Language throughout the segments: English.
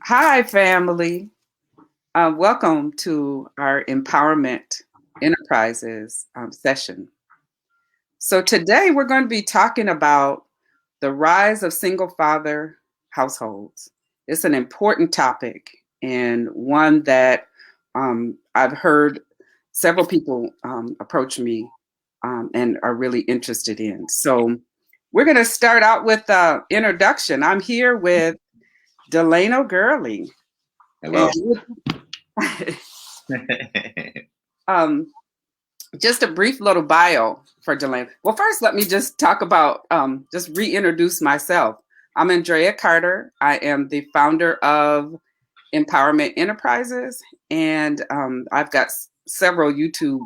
Hi, family. Welcome to our Empowerment Enterprises session. So, today we're going to be talking about the rise of single father households. It's an important topic and one that I've heard several people approach me and are really interested in. So, we're going to start out with the introduction. I'm here with Delano Gurley. Hello. And um, just a brief little bio for Delane. Well, first, let me just talk about, just reintroduce myself. I'm Andrea Carter. I am the founder of Empowerment Enterprises, and I've got several YouTube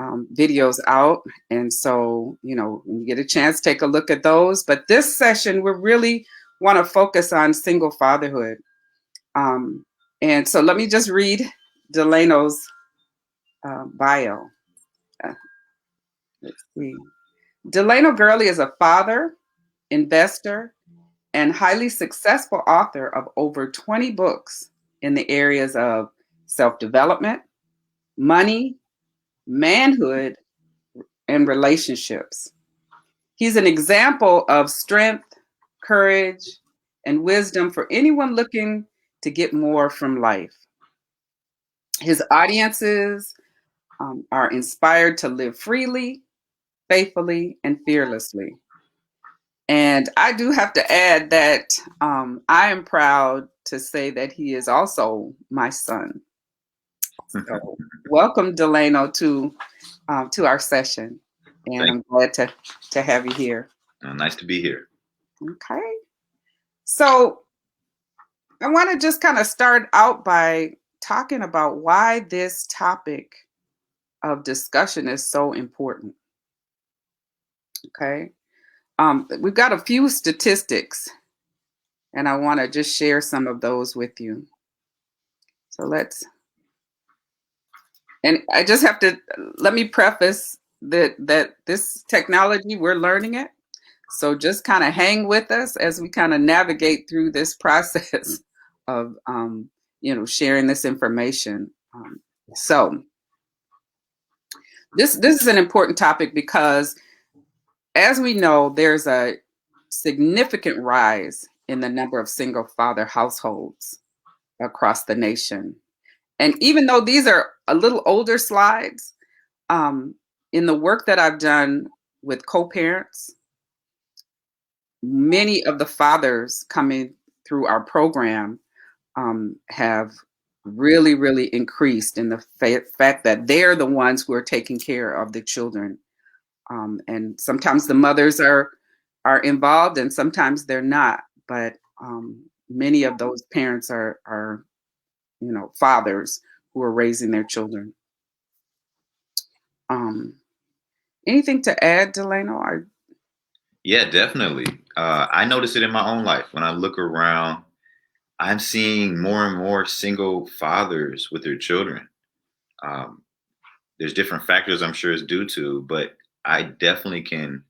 videos out. And so, when you get a chance, take a look at those. But this session, we really want to focus on single fatherhood. Um, and so, let me just read Delano's bio. Uh, let's see. Delano Gurley is a father, investor, and highly successful author of over 20 books in the areas of self development, money, manhood, and relationships. He's an example of strength, courage, and wisdom for anyone looking to get more from life. His audiences are inspired to live freely, faithfully, and fearlessly. And I do have to add that I am proud to say that he is also my son. So welcome, Delano, to our session, and Thank I'm glad to have you here. you. Nice to be here. Okay, so I want to just kind of start out by talking about why this topic of discussion is so important. Okay, we've got a few statistics, and I want to just share some of those with you. So and I just have to let me preface that this technology, we're learning it. So just kind of hang with us as we kind of navigate through this process of sharing this information. So this is an important topic because, as we know, there's a significant rise in the number of single father households across the nation. And even though these are a little older slides, um, in the work that I've done with co-parents, many of the fathers coming through our program have really, really increased in the fact that they're the ones who are taking care of the children. And sometimes the mothers are involved, and sometimes they're not. But many of those parents are fathers who are raising their children. Um, Anything to add, Delano? Yeah, definitely. I notice it in my own life. When I look around, I'm seeing more and more single fathers with their children. Um, there's different factors I'm sure it's due to, but I definitely can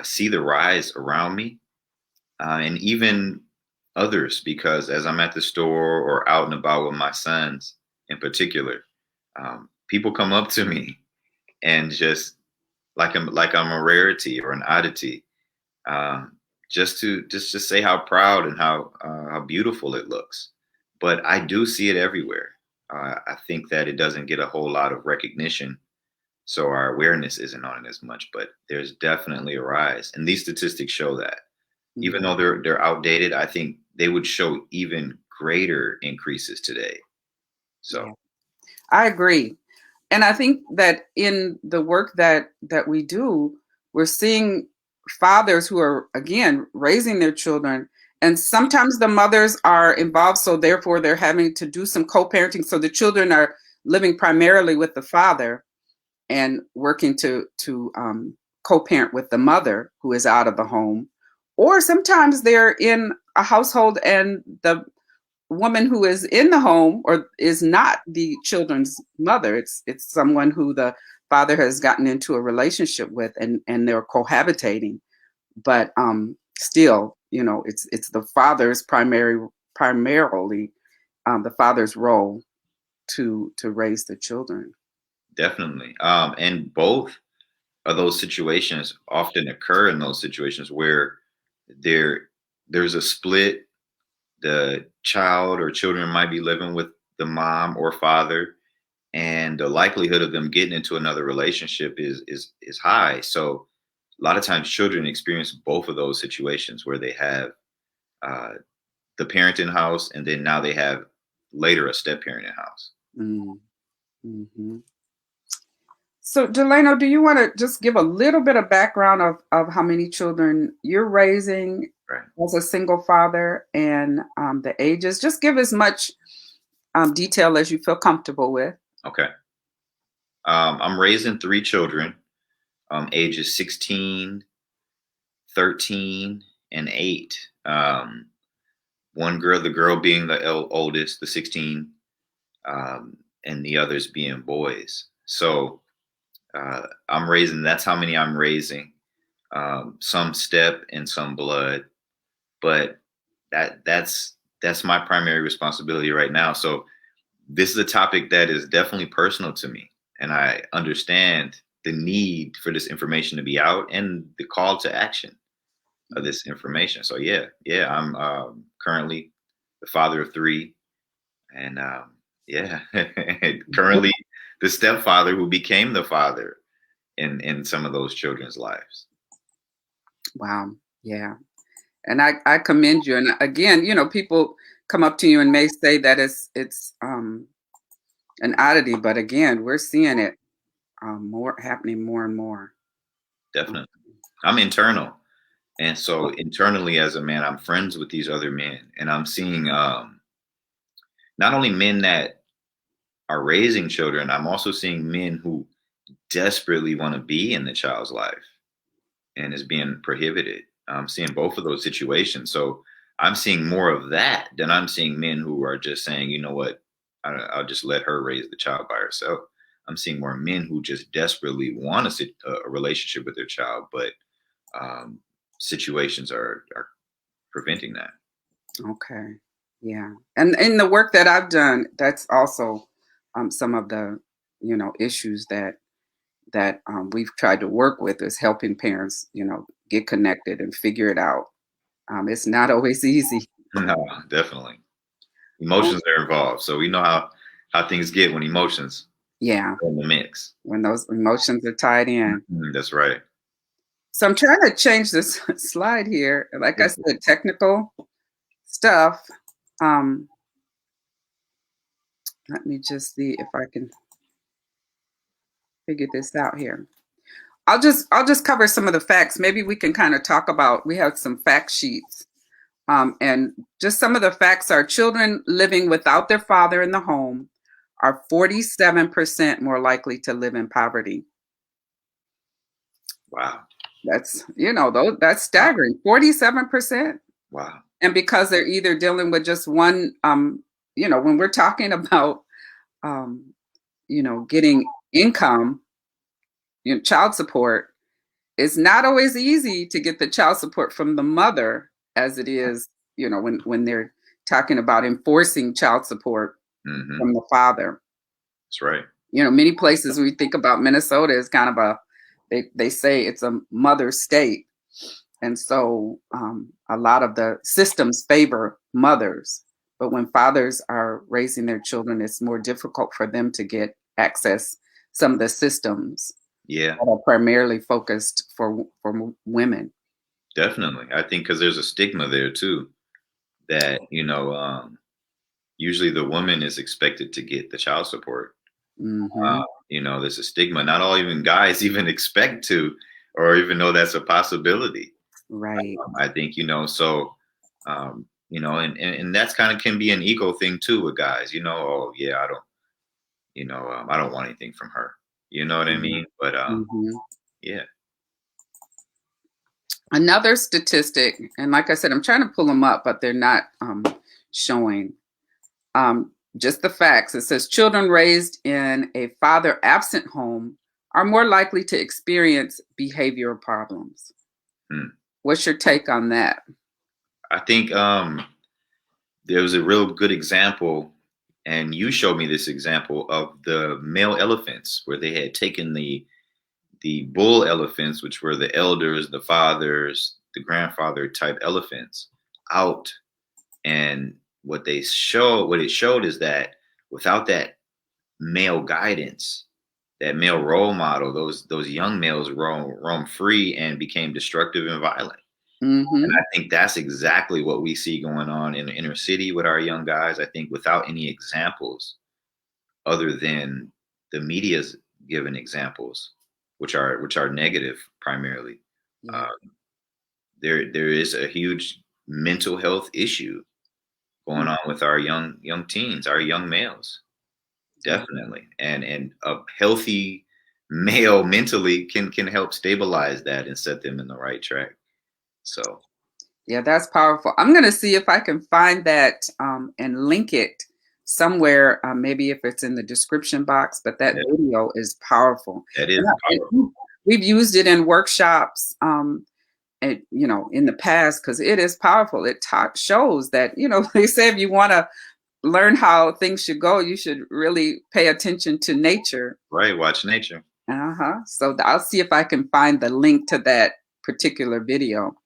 see the rise around me and even others because as I'm at the store or out and about with my sons in particular, people come up to me and just like I'm a rarity or an oddity, um, just to say how proud and how beautiful it looks. But I do see it everywhere. I think that it doesn't get a whole lot of recognition, so our awareness isn't on it as much. But there's definitely a rise, and these statistics show that. Even though they're outdated, I think they would show even greater increases today. So. Yeah, I agree. And I think that in the work that we do, we're seeing fathers who are again raising their children, and sometimes the mothers are involved, so therefore they're having to do some co-parenting. So the children are living primarily with the father and working to co-parent with the mother who is out of the home, or sometimes they're in a household and the woman who is in the home or is not the children's mother. It's someone who the father has gotten into a relationship with, and they're cohabitating. But still, it's the father's primary primarily the father's role to raise the children. Definitely. And both of those situations often occur in those situations where there there's a split. The child or children might be living with the mom or father, and the likelihood of them getting into another relationship is high. So a lot of times children experience both of those situations where they have uh, the parent in house, and then now they have later a step parent in house. Mm. Hmm. So, Delano, do you want to just give a little bit of background of how many children you're raising Right. as a single father and the ages? Just give as much detail as you feel comfortable with. Okay. I'm raising three children, ages 16, 13, and 8. One girl, the girl being the oldest, the 16, and the others being boys. So I'm raising, that's how many I'm raising. Some step and some blood, but that's my primary responsibility right now. So this is a topic that is definitely personal to me, and I understand the need for this information to be out and the call to action of this information. So yeah, I'm currently the father of three, and yeah, currently the stepfather who became the father in some of those children's lives. Wow. Yeah. And I commend you. And again, people come up to you and may say that it's an oddity, but again, we're seeing it more happening more and more. Definitely, I'm internal, and so internally as a man, I'm friends with these other men, and I'm seeing not only men that are raising children, I'm also seeing men who desperately want to be in the child's life and is being prohibited. I'm seeing both of those situations. So I'm seeing more of that than I'm seeing men who are just saying, you know what, I'll just let her raise the child by herself. I'm seeing more men who just desperately want a relationship with their child, but um, situations are preventing that. Okay. Yeah. And in the work that I've done, that's also some of the, issues that we've tried to work with is helping parents, get connected and figure it out. It's not always easy. No, definitely. Oh, Emotions are involved. So we know how things get when emotions yeah. are in the mix. When those emotions are tied in. Mhm, that's right. So I'm trying to change this slide here. Like I said, technical stuff. Um, Let me just see if I can figure this out here. I'll just cover some of the facts. Maybe we can kind of talk about. We have some fact sheets, and just some of the facts are: children living without their father in the home are 47% more likely to live in poverty. Wow. That's Wow. staggering. 47%. Wow. And because they're either dealing with just one, when we're talking about, um, getting income, child support, it's not always easy to get the child support from the mother as it is, when they're talking about enforcing child support Hmm. from the father. That's right. Many places we think about Minnesota is kind of they say it's a mother state. And so a lot of the systems favor mothers. But when fathers are raising their children, it's more difficult for them to get access some of the systems Yeah, that are primarily focused for women. definitely. I think because there's a stigma there too that usually the woman is expected to get the child support. Hmm. There's a stigma. Not all even guys even expect to, or even know that's a possibility. Right. I think so. And that's kind of can be an ego thing too with guys. Oh yeah, I don't want anything from her. You know what I mean? But Hmm. yeah, Another statistic, and like I said, I'm trying to pull them up, but they're not showing. Just the facts. It says children raised in a father absent home are more likely to experience behavioral problems. Hmm. What's your take on that? I think there was a real good example, and you showed me this example of the male elephants, where they had taken the bull elephants, which were the elders, the fathers, the grandfather type elephants, out. And what it showed is that without that male guidance, that male role model, those young males roam free and became destructive and violent. And Mm-hmm. I think that's exactly what we see going on in the inner city with our young guys. I think without any examples other than the media's given examples, which are negative primarily, Yeah. uh, there is a huge mental health issue going on with our young teens, our young males, Yeah. definitely. And a healthy male mentally can help stabilize that and set them in the right track. So Yeah, that's powerful. I'm going to see if I can find that and link it somewhere, maybe if it's in the description box, but that that, video is powerful. that is And, powerful. we've used it in workshops, and, in the past, because it is powerful. It shows that, they say if you want to learn how things should go, you should really pay attention to nature. Right, watch nature. Uh-huh. So I'll see if I can find the link to that particular video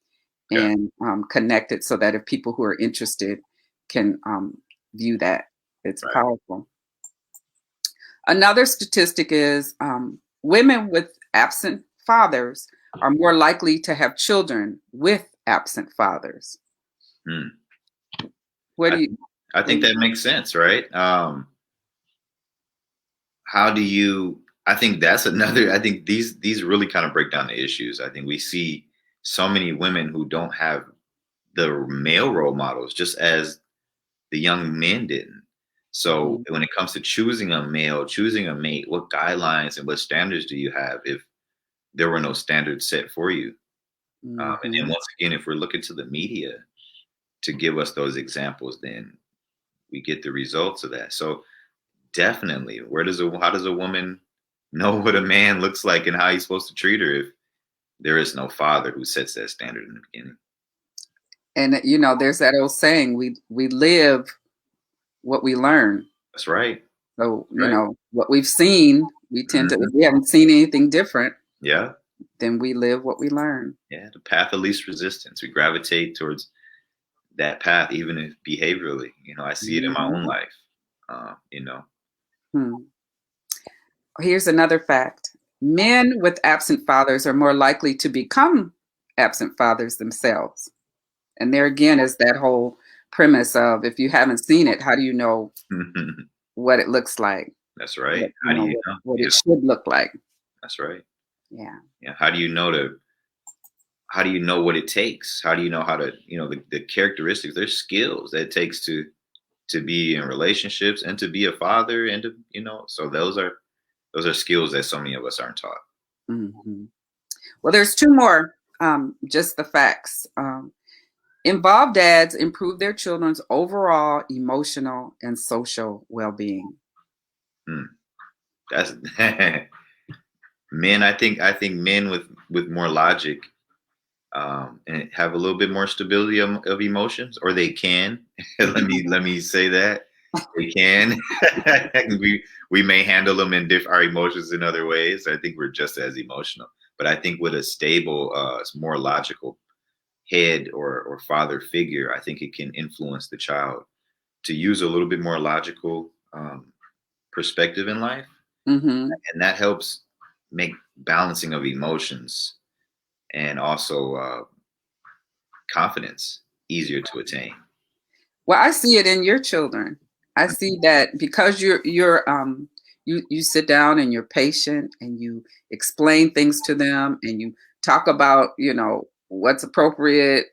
Okay. and connect it so that if people who are interested can view that. It's Right. powerful. Another statistic is women with absent fathers are more likely to have children with absent fathers. Hmm. What do I, you? I think that makes sense, right? How do you? I think that's another. I think these really kind of break down the issues. I think we see so many women who don't have the male role models, just as the young men didn't. So Mhm, when it comes to choosing a male, choosing a mate, what guidelines and what standards do you have if there were no standards set for you? And then mhm. once again, if we're looking to the media to give us those examples, then we get the results of that. So definitely, how does a woman know what a man looks like and how he's supposed to treat her if there is no father who sets that standard in the beginning? And there's that old saying: we live what we learn. That's right. So Right. what we've seen, we tend to. If Mhm. we haven't seen anything different, Yeah. then we live what we learn. Yeah. The path of least resistance. We gravitate towards that path, even if behaviorally. I see it in my Mhm. own life. You know. Hmm. Here's another fact: men with absent fathers are more likely to become absent fathers themselves. And there again is that whole premise of if you haven't seen it, how do you know what it looks like? That's right. What, How do you know? what Yeah, it should look like. that's right. Yeah. Yeah. How do you know what it takes? How do you know how to, the characteristics, there's skills that it takes to be in relationships and to be a father and to, so those are skills that so many of us aren't taught. Hmm. Well, there's two more, just the facts. Involved dads improve their children's overall emotional and social well-being. Hmm. That's men. I think men with more logic and have a little bit more stability of emotions, or they can. let me say that they can. we may handle them in our emotions in other ways. I think we're just as emotional, but I think with a stable, more logical head or father figure, I think it can influence the child to use a little bit more logical perspective in life, Hmm. and that helps make balancing of emotions and also confidence easier to attain. Well, I see it in your children. I see that because you sit down and you're patient and you explain things to them and you talk about what's appropriate.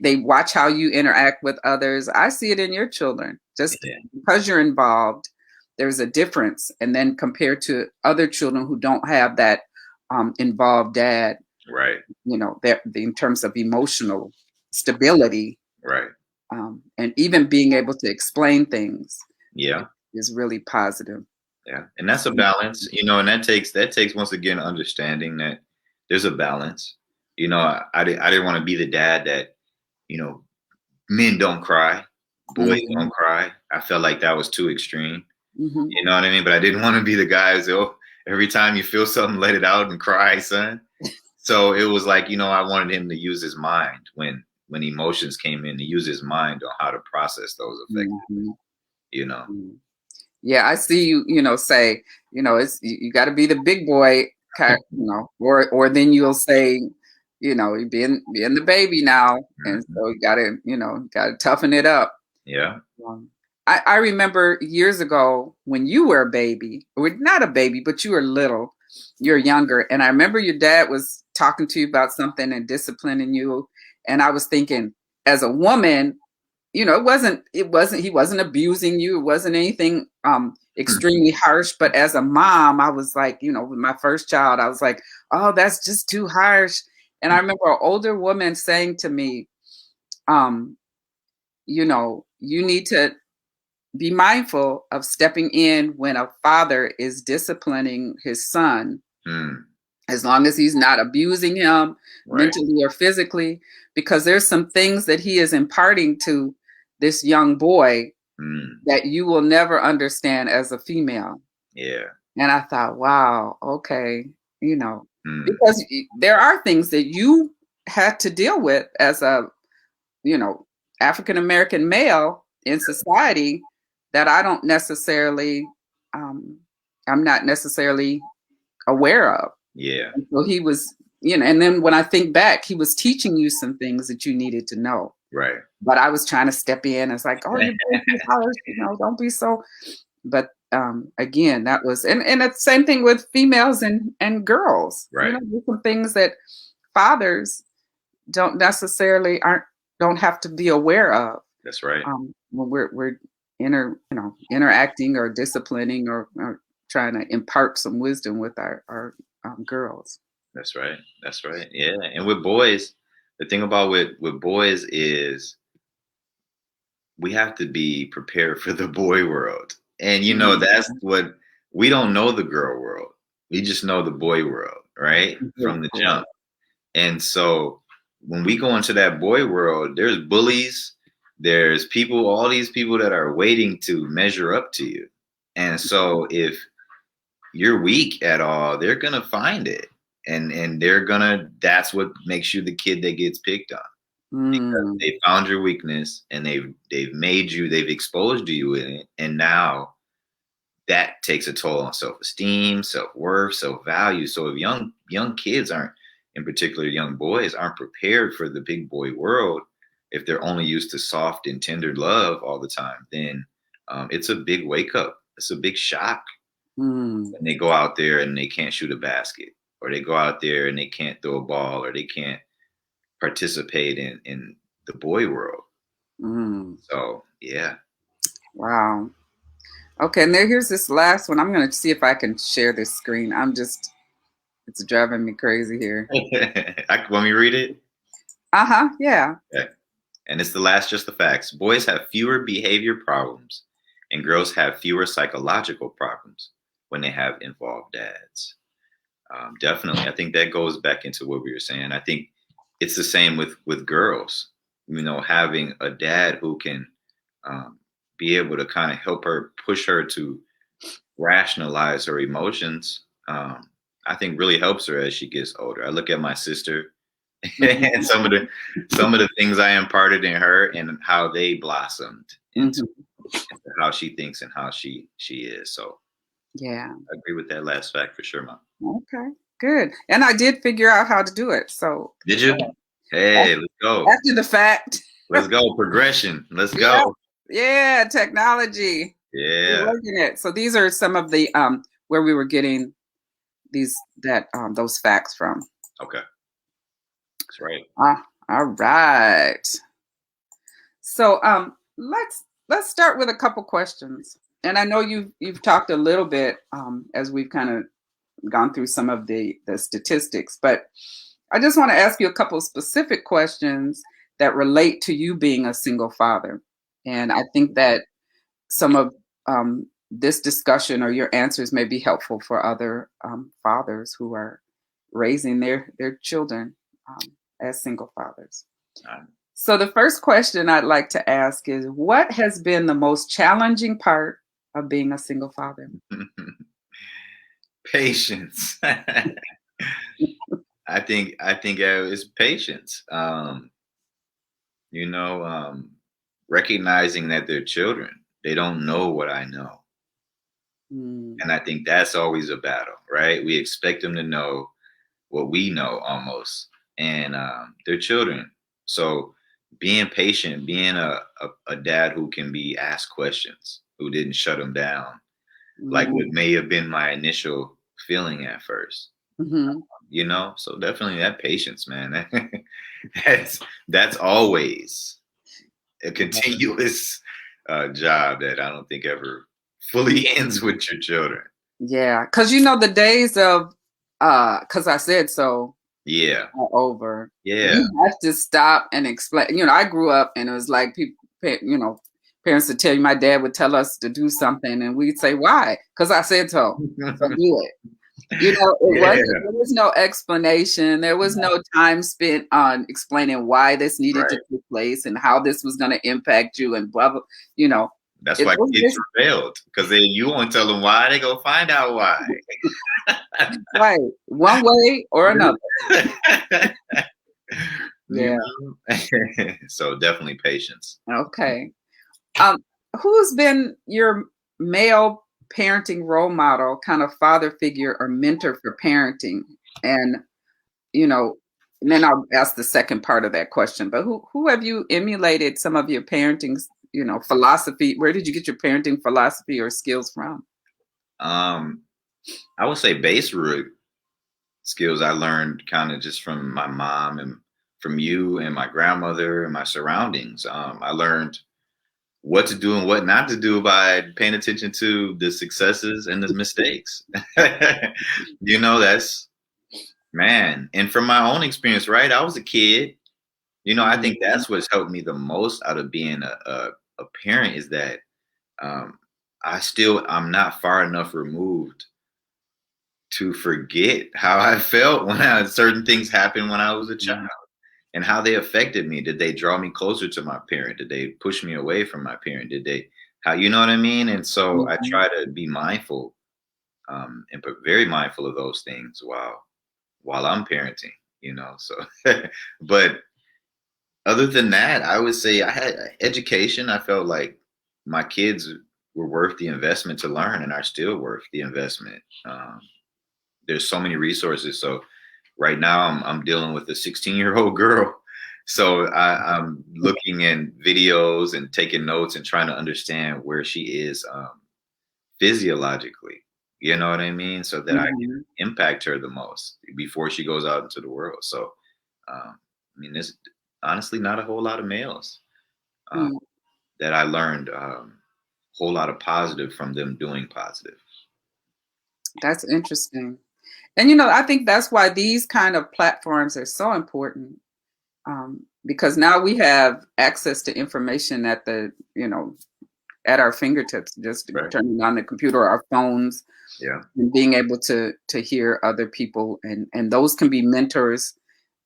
They watch how you interact with others. I see it in your children. Just Yeah, because you're involved, there's a difference. And then compared to other children who don't have that involved dad, right, in terms of emotional stability, right. and even being able to explain ththings Yeah, is really positive. yeah, and that's a balance, and that takes once again understanding that there's a balance. I didn't want to be the dad that you know men don't cry, boys Mm-hmm. don't cry. I felt like that was too extreme. Mm-hmm. You know what I mean? But I didn't want to be the guy who's, oh, every time you feel something, let it out and cry, son. So it was like, I wanted him to use his mind when emotions came in, to use his mind on how to process those Mm-hmm. effectively. Mm-hmm. Yeah, I see you, say, it's you got to be the big boy, or then you'll say, you're being the baby now, and Mhm. so you got to toughen it up. Yeah. Um, I remember years ago when you were a baby, or not a baby, but you were little, you're younger, and I remember your dad was talking to you about something and disciplining you, and I was thinking, as a woman, he wasn't abusing you, it wasn't anything extremely harsh, but as a mom, I was like, with my first child, I was like, oh, that's just too harsh. And I remember an older woman saying to me, um you need to be mindful of stepping in when a father is disciplining his son, Mm, as long as he's not abusing him right. mentally or physically, because there's some things that he is imparting to this young boy Mm, that you will never understand as a female. yeah. And I thought, wow, okay, Mm, because there are things that you had to deal with as a, you know, African American male in society that I don't necessarily, um, I'm not necessarily aware of. yeah. And so he was, and then when I think back, he was teaching you some things that you needed to know. Right. But I was trying to step in. It's like, oh, you're being too harsh, don't be so. But again, that was, and it's the same thing with females and girls. Right. There's some things that fathers don't have to be aware of That's right. when we're interacting or disciplining or trying to impart some wisdom with our girls. That's right. That's right. Yeah. And with boys, the thing about with boys is we have to be prepared for the boy world. And that's Mhm. what we don't know, the girl world. We just know the boy world, right? From the Right. jump. And so when we go into that boy world, there's bullies, there's people, all these people that are waiting to measure up to you. And so if you're weak at all, they're gonna find it. And they're gonna that's what makes you the kid that gets picked on. Mm, They found your weakness and they've made you, they've exposed you in it. And now that takes a toll on self-esteem, self-worth, self-value. So if young kids aren't, in particular young boys, aren't prepared for the big boy world, if they're only used to soft and tender love all the time, then it's a big wake up. It's a big shock mm, when they go out there and they can't shoot a basket, or they go out there and they can't throw a ball, or they can't participate in the boy world. mm. So yeah. Wow. Okay, and here's this last one. I'm going to see if I can share this screen. It's driving me crazy here. Want me to read it? Uh-huh, yeah. Okay. And it's the last, just the facts. Boys have fewer behavior problems, and girls have fewer psychological problems when they have involved dads. Definitely, I think that goes back into what we were saying. I think it's the same with girls. Having a dad who can um, be able to kind of help her, push her to rationalize her emotions. I think really helps her as she gets older. I look at my sister and Mhm, some of the things I imparted in her and how they blossomed mhm. into how she thinks and how she is. So Yeah. I agree with that last fact for sure, Mom. Okay. Good. And I did figure out how to do it. So Did you? Hey, let's go. after the fact. Let's go. Progression. Let's Yeah. go. Yeah. Technology. We're Yeah. working it. So these are some of the where we were getting those facts from. Okay. That's right. All right. So let's start with a couple questions. And I know you've talked a little bit as we've kind of gone through some of the statistics, but I just want to ask you a couple of specific questions that relate to you being a single father. And I think that some of this discussion or your answers may be helpful for other fathers who are raising their children as single fathers. All right. So the first question I'd like to ask is, what has been the most challenging part of being a single father? Patience. I think it's patience. You know, recognizing that they're children. They don't know what I know. Mm, And I think that's always a battle, right? We expect them to know what we know almost. And they're children. So being patient, being a dad who can be asked questions, who didn't shut them down, like what mm, may have been my initial feeling at first. mhm. So definitely that patience, man. That's always a continuous job that I don't think ever fully ends with your children. Yeah, because the days of because I said so Yeah, are over. yeah. You have to stop and explain. I grew up and it was like people, parents would tell you. My dad would tell us to do something, and we'd say, "Why?" Because I said so. So do it. Yeah, There was no explanation. There was no time spent on explaining why this needed to right. take place and how this was going to impact you and blah blah. You know, That's it why was kids just rebelled because then you won't tell them why. They go find out why. right one way or another. You Yeah. know? So definitely patience. Okay. Um, who's been your male parenting role model, kind of father figure or mentor for parenting? And you know, and then I'll ask the second part of that question. But who have you emulated some of your parenting, philosophy? Where did you get your parenting philosophy or skills from? Um, I would say base root skills I learned kind of just from my mom and from you and my grandmother and my surroundings. I learned what to do and what not to do by paying attention to the successes and the mistakes. That's man. And from my own experience, right? I was a kid. I Mhm. think that's what's helped me the most out of being a parent is that um, I'm not far enough removed to forget how I felt when certain things happened when I was a child and how they affected me. Did they draw me closer to my parent? Did they push me away from my parent? Did they, how, you know what I mean? And so I Mhm. try to be mindful and very mindful of those things while I'm parenting, so, but other than that, I would say I had education. I felt like my kids were worth the investment to learn and are still worth the investment. There's so many resources. So right now I'm dealing with a 16-year-old girl. So I'm looking in videos and taking notes and trying to understand where she is physiologically. You know what I mean? So that I Mhm. can impact her the most before she goes out into the world. So, there's honestly not a whole lot of males uh, Mm. that I learned a whole lot of positive from them doing positive. That's interesting. And I think that's why these kind of platforms are so important, because now we have access to information at our fingertips, just Right. turning on the computer or our phones Yeah. and being able to hear other people, and those can be mentors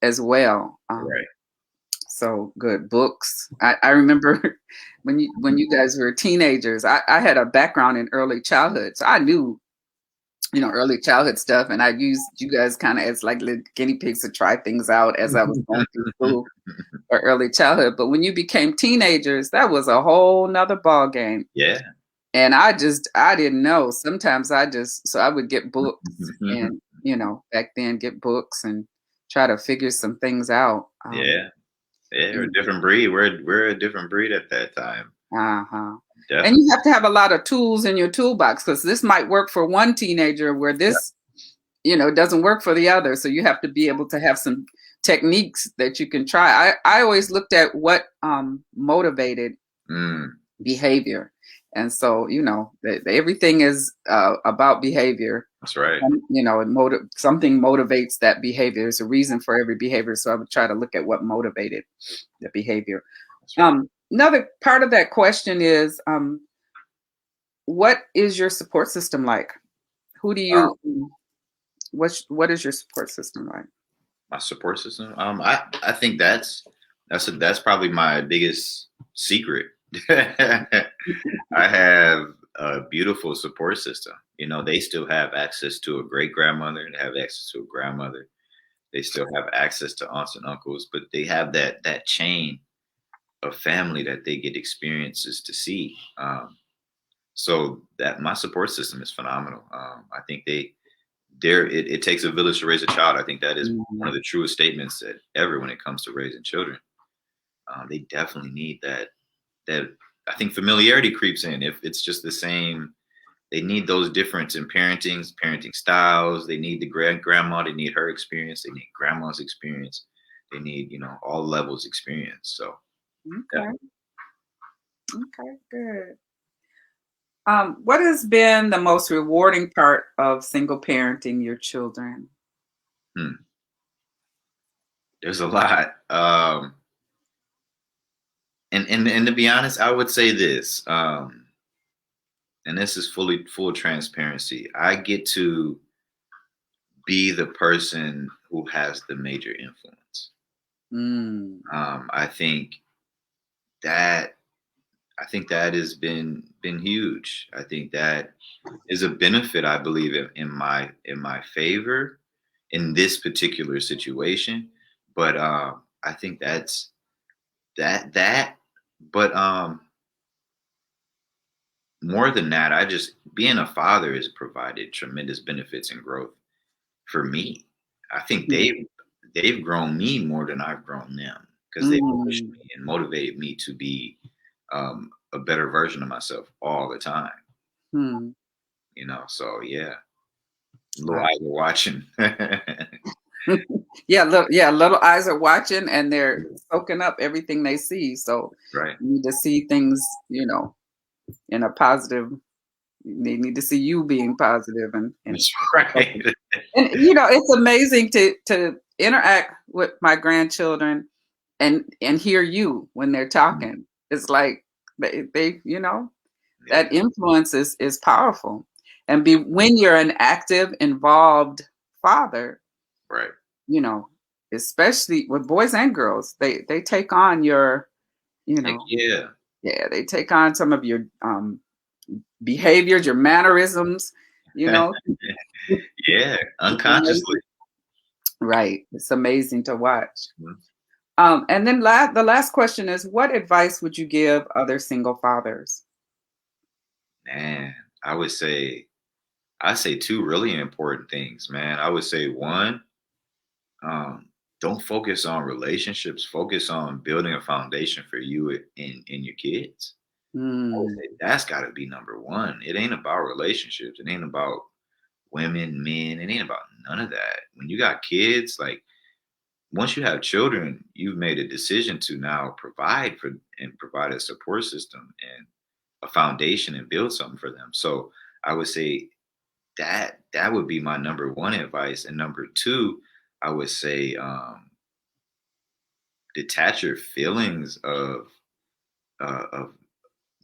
as well. Right. So good books. I remember when you guys were teenagers. I had a background in early childhood, so I knew early childhood stuff, and I used you guys kind of as like little guinea pigs to try things out as I was going through school or early childhood. But when you became teenagers, that was a whole nother ball game. Yeah. And I didn't know. Sometimes so I would get books and, back then get books and try to figure some things out. Yeah. Yeah. We're a And, different breed. We're a different breed at that time. uh-huh. And Definitely. you have to have a lot of tools in your toolbox because this might work for one teenager where Yeah. this, doesn't work for the other. So you have to be able to have some techniques that you can try. I always looked at what motivated Mm, behavior. And so, everything is about behavior. that's right. And, something motivates that behavior. There's a reason for every behavior. So I would try to look at what motivated the behavior. That's right. Another part of that question is, what is your support system like? Who do Um, you, what is your support system like? my support system. I think that's That's probably my biggest secret. I have a beautiful support system. You know, they still have access to a great grandmother, they have access to a grandmother, they still have access to aunts and uncles, but they have that chain of family that they get experiences to see. So that my support system is phenomenal. I think it takes a village to raise a child. I think that is one of the truest statements that ever when it comes to raising children. They definitely need that I think familiarity creeps in. If it's just the same, they need those difference in parenting styles. They need the grandma, they need her experience, they need grandma's experience, they need, all levels experience. So Okay. Okay, good. What has been the most rewarding part of single parenting your children? There's a lot. And to be honest, I would say this, and this is full transparency. I get to be the person who has the major influence. I think that has been huge. I think that is a benefit, I believe, in my favor in this particular situation. But I think that's that. But more than that, I just being a father has provided tremendous benefits and growth for me. I think they've grown me more than I've grown them because they pushed me and motivated me to be a better version of myself all the time. So yeah, little eyes are watching. Little eyes are watching and they're soaking up everything they see. So right. You need to see things, in a positive. They need to see you being positive and That's right. And it's amazing to interact with my grandchildren and hear you when they're talking. It's like they that influence is powerful. And when you're an active, involved father, right. Especially with boys and girls, they take on your, they take on some of your behaviors, your mannerisms, Yeah, unconsciously. Right. It's amazing to watch. And then the last question is, what advice would you give other single fathers? Man, I say two really important things, man. I would say one, don't focus on relationships, focus on building a foundation for you and your kids. I would say that's got to be number one. It ain't about relationships. It ain't about women, men. It ain't about none of that. When you got kids, like once you have children, you've made a decision to now provide a support system and a foundation and build something for them. So I would say that would be my number one advice. And number two, I would say detach your feelings of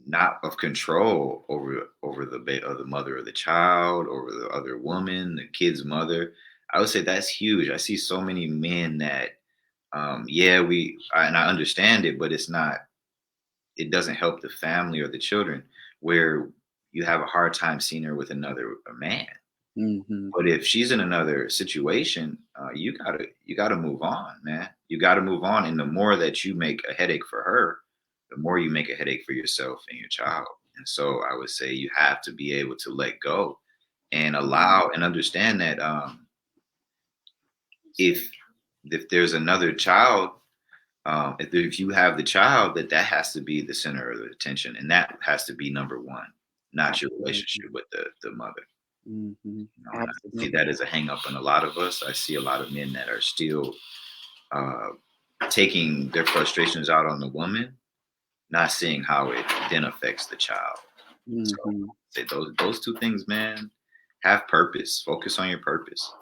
not of control over the mother of the child, over the other woman, the kid's mother. I would say that's huge. I see so many men that, and I understand it, but it doesn't help the family or the children where you have a hard time seeing her with another man. But if she's in another situation, you gotta move on, man. You gotta move on. And the more that you make a headache for her, the more you make a headache for yourself and your child. And so I would say you have to be able to let go and allow and understand that if there's another child, if you have the child, that has to be the center of the attention, and that has to be number one, not your relationship with the mother. I see that as a hang up in a lot of us. I see a lot of men that are still taking their frustrations out on the woman, not seeing how it then affects the child. So say those two things, man. Have purpose. Focus on your purpose.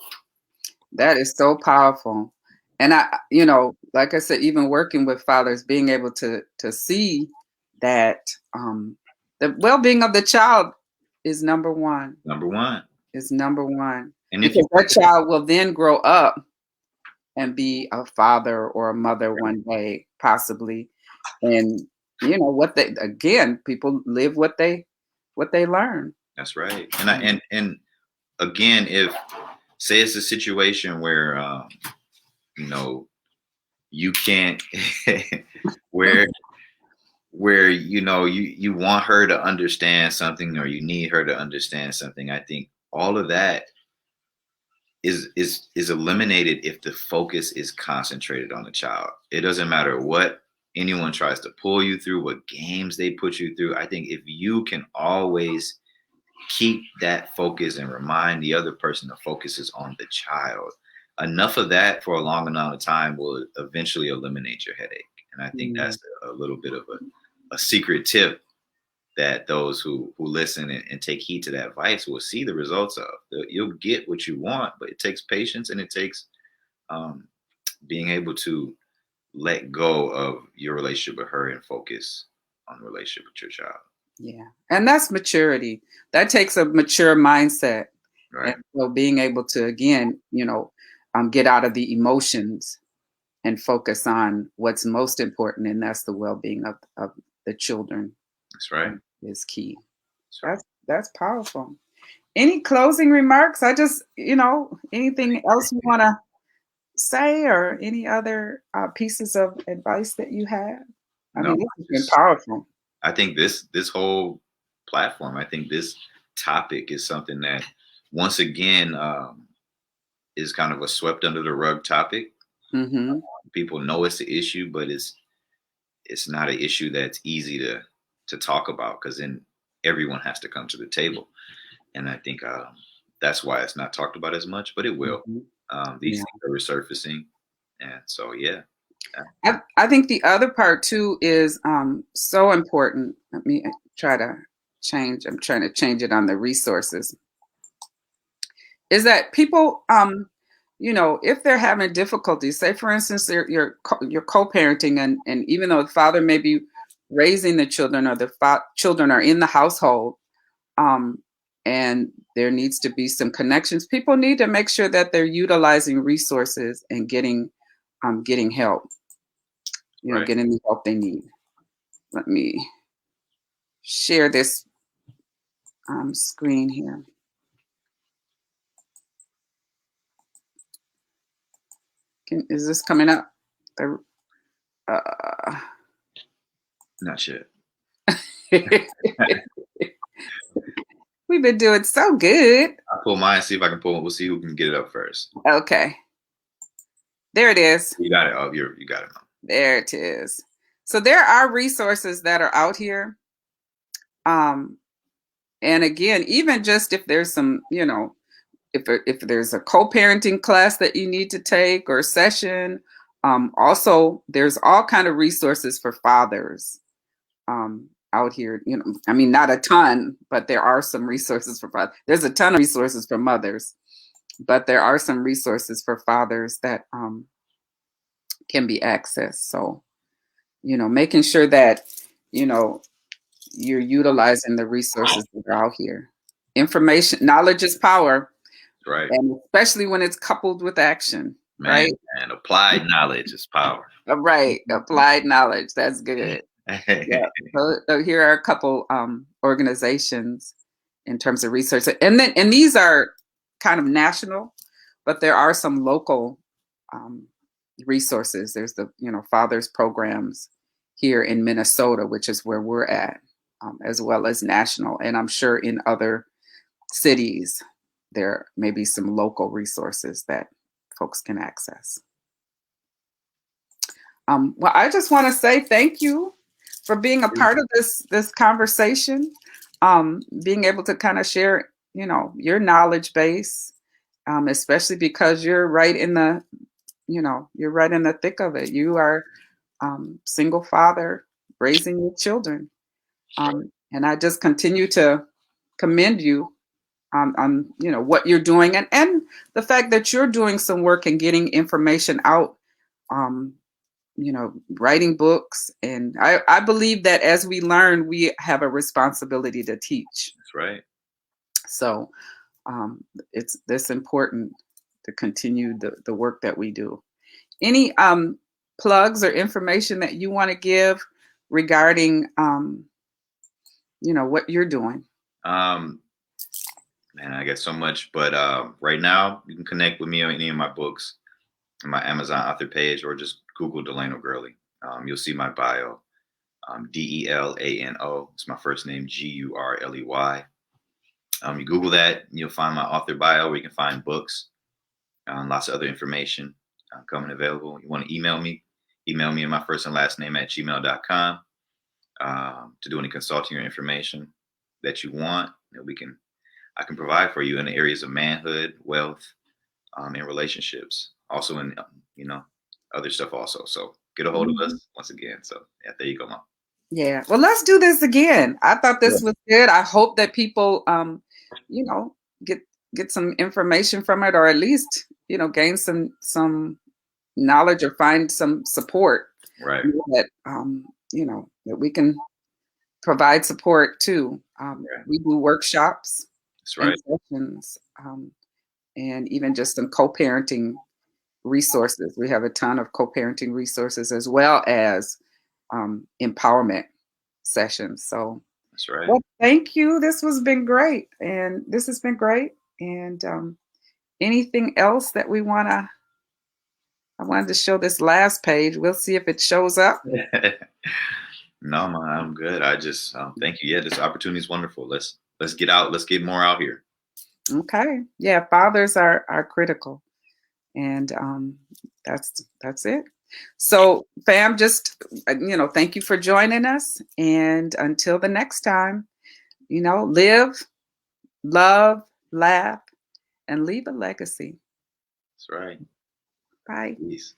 That is so powerful. And I, like I said, even working with fathers, being able to see that the well-being of the child is number one. Is number one. And because that child will then grow up and be a father or a mother one day. possibly. And what they, again, people live what they learn. That's right. And again, if say it's a situation where you know you can't where you want her to understand something, or you need her to understand something, I think all of that is eliminated if the focus is concentrated on the child. It doesn't matter what anyone tries to pull you through, what games they put you through. I think if you can always keep that focus and remind the other person the focus is on the child, enough of that for a long amount of time will eventually eliminate your headache. And I think that's a little bit of a secret tip that those who listen and take heed to that advice will see the results of. You'll get what you want, but it takes patience, and it takes being able to let go of your relationship with her and focus on the relationship with your child. Yeah. And that's maturity. That takes a mature mindset. Right. And so being able to, again, get out of the emotions and focus on what's most important, and that's the well-being of the children. That's right. Is key. That's right. That's powerful. Any closing remarks? Anything else you want to say, or any other pieces of advice that you have? This has been powerful. I think this whole platform, I think this topic is something that, once again, is kind of a swept under the rug topic. Mm-hmm. People know it's an issue, but it's not an issue that's easy to talk about, because then everyone has to come to the table. And I think that's why it's not talked about as much, but it will. Mm-hmm. These things are resurfacing. And so, yeah. I think the other part too is so important. Let me try to change. I'm trying to change it on the resources. Is that people, if they're having difficulties, say for instance, you're co-parenting, and even though the father may be raising the children, or the children are in the household, and there needs to be some connections, people need to make sure that they're utilizing resources and getting help. Right. Getting the help they need. Let me share this screen here. Is this coming up? Not yet. We've been doing so good. I'll pull mine, see if I can pull it. We'll see who can get it up first. Okay. There it is. You got it. Oh, you got it. There it is. So there are resources that are out here. And again, even just if there's some, if there's a co-parenting class that you need to take, or session, also there's all kind of resources for fathers out here. Not a ton, but there are some resources for fathers. There's a ton of resources for mothers, but there are some resources for fathers that can be accessed. So, making sure that, you're utilizing the resources that are out here. Information, knowledge is power. Right. And especially when it's coupled with action. Right. And applied knowledge is power. Right. Applied knowledge. That's good. Yeah. So here are a couple organizations in terms of research. And these are kind of national, but there are some local resources. There's the, fathers programs here in Minnesota, which is where we're at, as well as national. And I'm sure in other cities, there may be some local resources that folks can access. Well, I just want to say thank you for being a part of this conversation, being able to kind of share, your knowledge base, especially because you're right in the, you're right in the thick of it. You are single father raising your children. And I just continue to commend you on what you're doing, and the fact that you're doing some work and getting information out, writing books. And I believe that as we learn, we have a responsibility to teach. That's right. So it's important to continue the work that we do. Any plugs or information that you want to give regarding, what you're doing? Um, Man, I got so much, but right now you can connect with me on any of my books, on my Amazon author page, or just Google Delano Gurley. You'll see my bio. Delano. It's my first name, Gurley. You Google that, and you'll find my author bio where you can find books, lots of other information coming available. You want to email me? Email me in my first and last name at gmail.com to do any consulting or information that you want. I can provide for you in the areas of manhood, wealth, and relationships. Also in other stuff also. So get a hold of us once again. So yeah, there you go, Mom. Yeah. Well, let's do this again. I thought this was good. I hope that people, you know, get get some information from it, or at least, gain some knowledge or find some support. Right. That that we can provide support too. Right. We do workshops That's and right. sessions, and even just some co-parenting resources. We have a ton of co-parenting resources as well as empowerment sessions. So, That's right. well, thank you. This has been great, and this has been great. And anything else that I wanted to show this last page. We'll see if it shows up. No, man, I'm good. I just thank you. Yeah, this opportunity is wonderful. Let's get out. Let's get more out here. Okay. Yeah, fathers are critical, and that's it. So, fam, just thank you for joining us, and until the next time, live, love, laugh, and leave a legacy. That's right. Bye. Peace.